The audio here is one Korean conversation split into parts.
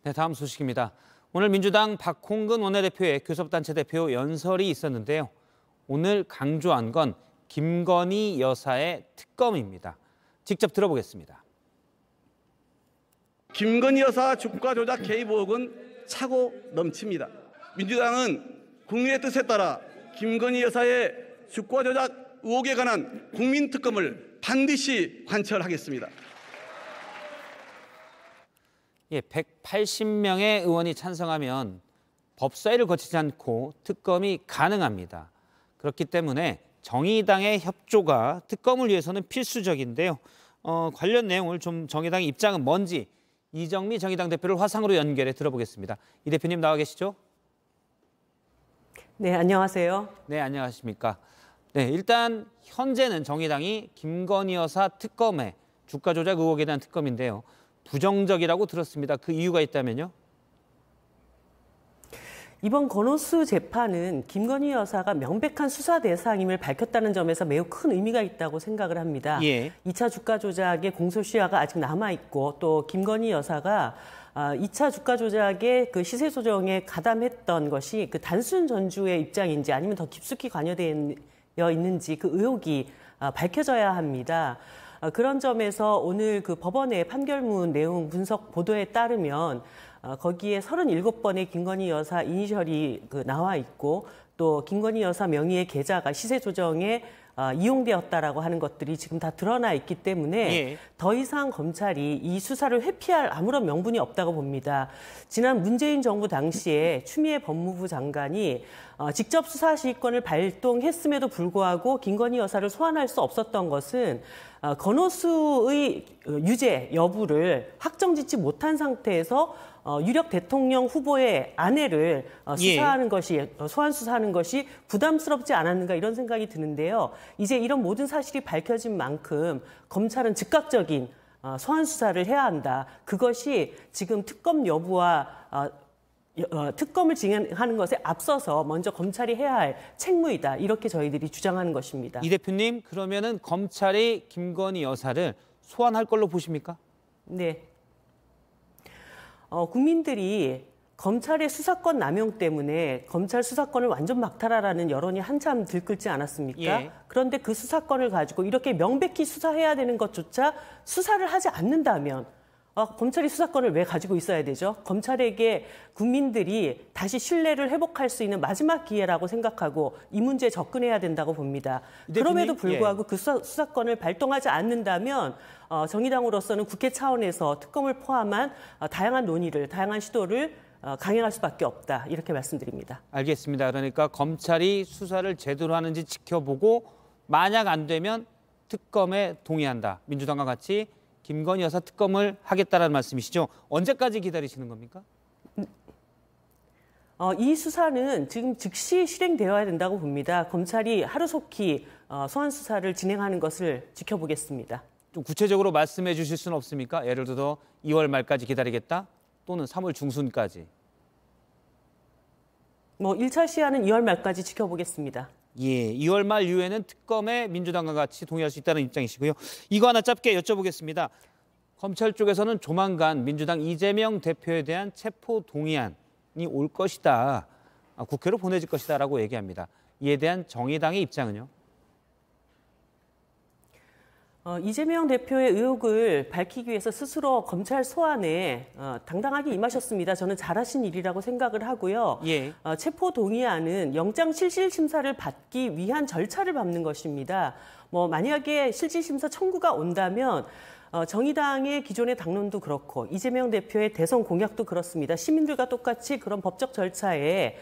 네, 다음 소식입니다. 오늘 민주당 박홍근 원내대표의 교섭단체 대표 연설이 있었는데요. 오늘 강조한 건 김건희 여사의 특검입니다. 직접 들어보겠습니다. 김건희 여사 주가 조작 개입 의혹은 차고 넘칩니다. 민주당은 국민의 뜻에 따라 김건희 여사의 주가 조작 의혹에 관한 국민특검을 반드시 관철하겠습니다. 180명의 의원이 찬성하면 법사위를 거치지 않고 특검이 가능합니다. 그렇기 때문에 정의당의 협조가 특검을 위해서는 필수적인데요. 관련 내용을 좀 정의당의 입장은 뭔지 이정미 정의당 대표를 화상으로 연결해 들어보겠습니다. 이 대표님 나와 계시죠? 네, 안녕하세요. 네, 안녕하십니까. 네, 일단 현재는 정의당이 김건희 여사 특검에 주가 조작 의혹에 대한 특검인데요. 부정적이라고 들었습니다. 그 이유가 있다면요? 이번 권오수 재판은 김건희 여사가 명백한 수사 대상임을 밝혔다는 점에서 매우 큰 의미가 있다고 생각을 합니다. 2차 주가 조작의 공소시효가 아직 남아있고 또 김건희 여사가 2차 주가 조작의 그 시세 조정에 가담했던 것이 그 단순 전주의 입장인지 아니면 더 깊숙이 관여되어 있는지 그 의혹이 밝혀져야 합니다. 그런 점에서 오늘 그 법원의 판결문 내용 분석 보도에 따르면 거기에 37번의 김건희 여사 이니셜이 나와 있고 또 김건희 여사 명의의 계좌가 시세 조정에 이용되었다라고 하는 것들이 지금 다 드러나 있기 때문에 더 이상 검찰이 이 수사를 회피할 아무런 명분이 없다고 봅니다. 지난 문재인 정부 당시에 추미애 법무부 장관이 직접 수사지휘권을 발동했음에도 불구하고 김건희 여사를 소환할 수 없었던 것은 권오수의 유죄 여부를 확정짓지 못한 상태에서 유력 대통령 후보의 아내를 수사하는 것이 소환 수사하는 것이 부담스럽지 않았는가 이런 생각이 드는데요. 이제 이런 모든 사실이 밝혀진 만큼 검찰은 즉각적인 소환 수사를 해야 한다. 그것이 지금 특검 여부와 특검을 진행하는 것에 앞서서 먼저 검찰이 해야 할 책무이다. 이렇게 저희들이 주장하는 것입니다. 이 대표님, 그러면은 검찰이 김건희 여사를 소환할 걸로 보십니까? 네. 국민들이 검찰의 수사권 남용 때문에 검찰 수사권을 완전 막탈하라는 여론이 한참 들끓지 않았습니까? 그런데 그 수사권을 가지고 이렇게 명백히 수사해야 되는 것조차 수사를 하지 않는다면 검찰이 수사권을 왜 가지고 있어야 되죠? 검찰에게 국민들이 다시 신뢰를 회복할 수 있는 마지막 기회라고 생각하고 이 문제에 접근해야 된다고 봅니다. 그럼에도 불구하고 그 수사권을 발동하지 않는다면 정의당으로서는 국회 차원에서 특검을 포함한 다양한 논의를, 다양한 시도를 강행할 수밖에 없다. 이렇게 말씀드립니다. 알겠습니다. 그러니까 검찰이 수사를 제대로 하는지 지켜보고 만약 안 되면 특검에 동의한다. 민주당과 같이 김건희 여사 특검을 하겠다라는 말씀이시죠? 언제까지 기다리시는 겁니까? 이 수사는 지금 즉시 실행되어야 된다고 봅니다. 검찰이 하루속히 소환 수사를 진행하는 것을 지켜보겠습니다. 좀 구체적으로 말씀해 주실 수는 없습니까? 예를 들어 2월 말까지 기다리겠다? 또는 3월 중순까지? 1차 시한은 2월 말까지 지켜보겠습니다. 2월 말 이후에는 특검에 민주당과 같이 동의할 수 있다는 입장이시고요. 이거 하나 짧게 여쭤보겠습니다. 검찰 쪽에서는 조만간 민주당 이재명 대표에 대한 체포 동의안이 올 것이다. 국회로 보내질 것이다라고 얘기합니다. 이에 대한 정의당의 입장은요? 이재명 대표의 의혹을 밝히기 위해서 스스로 검찰 소환에 당당하게 임하셨습니다. 저는 잘하신 일이라고 생각을 하고요. 체포 동의안은 영장 실질 심사를 받기 위한 절차를 밟는 것입니다. 만약에 실질 심사 청구가 온다면 정의당의 기존의 당론도 그렇고 이재명 대표의 대선 공약도 그렇습니다. 시민들과 똑같이 그런 법적 절차에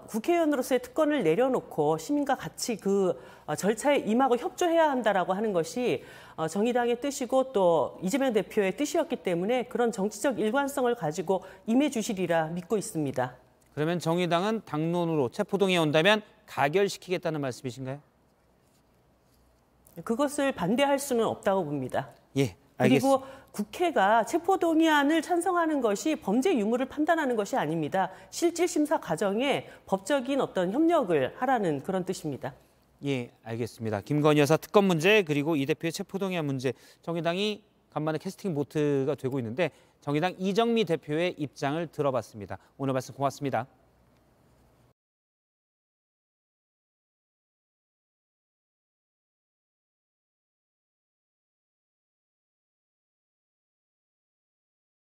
국회의원으로서의 특권을 내려놓고 시민과 같이 그 절차에 임하고 협조해야 한다라고 하는 것이 정의당의 뜻이고 또 이재명 대표의 뜻이었기 때문에 그런 정치적 일관성을 가지고 임해 주시리라 믿고 있습니다. 그러면 정의당은 당론으로 체포동의에 온다면 가결시키겠다는 말씀이신가요? 그것을 반대할 수는 없다고 봅니다. 알겠습니다. 그리고 국회가 체포동의안을 찬성하는 것이 범죄 유무를 판단하는 것이 아닙니다. 실질 심사 과정에 법적인 어떤 협력을 하라는 그런 뜻입니다. 알겠습니다. 김건희 여사 특검 문제 그리고 이 대표의 체포동의안 문제 정의당이 간만에 캐스팅 보트가 되고 있는데 정의당 이정미 대표의 입장을 들어봤습니다. 오늘 말씀 고맙습니다.